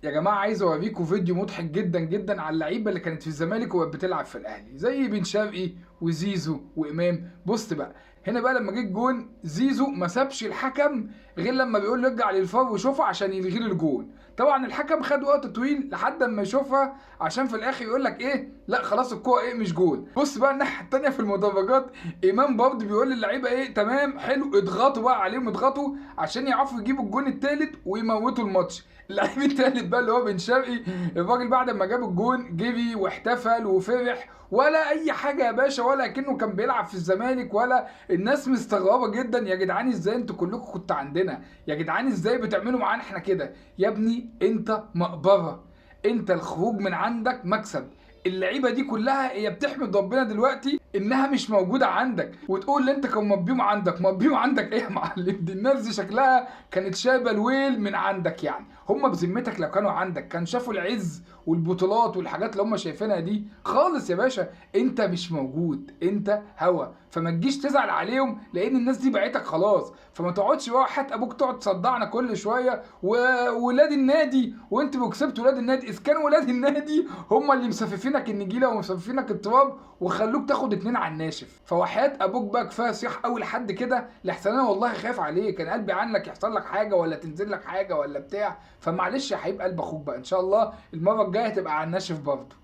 يا جماعه عايز اوريكم فيديو مضحك جدا جدا على اللعيبه اللي كانت في الزمالك وبقت بتلعب في الاهلي، زي بن شرقي وزيزو وامام. بص بقى، هنا بقى لما جه الجون زيزو ما سابش الحكم غير لما بيقول له ارجع للفار وشوفها عشان يلغي له الجون. طبعا الحكم خد وقت طويل لحد ما يشوفها عشان في الاخر يقول لك ايه، لا خلاص الكوره ايه مش جون. بص بقى الناحيه الثانيه في المدرجات، امام برضه بيقول للعيبه ايه، تمام حلو اضغطوا بقى عليهم، اضغطوا عشان يعرفوا يجيبوا الجون الثالث ويموتوا الماتش. اللعيب التالت بقى اللي هو بن شرقي، الراجل بعد ما جاب الجون جري واحتفل وفرح ولا اي حاجه يا باشا، ولا كأنه كان بيلعب في الزمالك. ولا الناس مستغربه جدا، يا جدعان ازاي انتوا كلكم كنتوا عندنا؟ يا جدعان ازاي بتعملوا معانا احنا كده؟ يا ابني انت مقبره، انت الخروج من عندك مكسب. اللعيبه دي كلها هي بتحمد ربنا دلوقتي انها مش موجوده عندك، وتقول لي انت كان مبيوم عندك. مبيوم عندك ايه يا معلم؟ دي الناس دي شكلها كانت شايبه الويل من عندك. يعني هم بذمتك لو كانوا عندك كان شافوا العز والبطولات والحاجات اللي هم شايفينها دي خالص يا باشا. انت مش موجود، انت هوا، فما تجيش تزعل عليهم لان الناس دي بعتك خلاص. فما تقعدش بقى حتى ابوك تقعد تصدعنا كل شويه وولاد النادي وانت كسبت ولاد النادي. اذا كان ولاد النادي هم اللي مسففينك النجيله ومسففينك التراب وخلوك تاخد اتنين على الناشف، فوحياة ابوك بقى كفايه صياح قوي لحد كده، لحسن انا والله خايف عليك، كان قلبي عنك يحصل لك حاجه ولا تنزل لك حاجه ولا بتاع. فمعلش يا حبيب قلب اخوك بقى، ان شاء الله المره الجايه تبقى على الناشف برضه.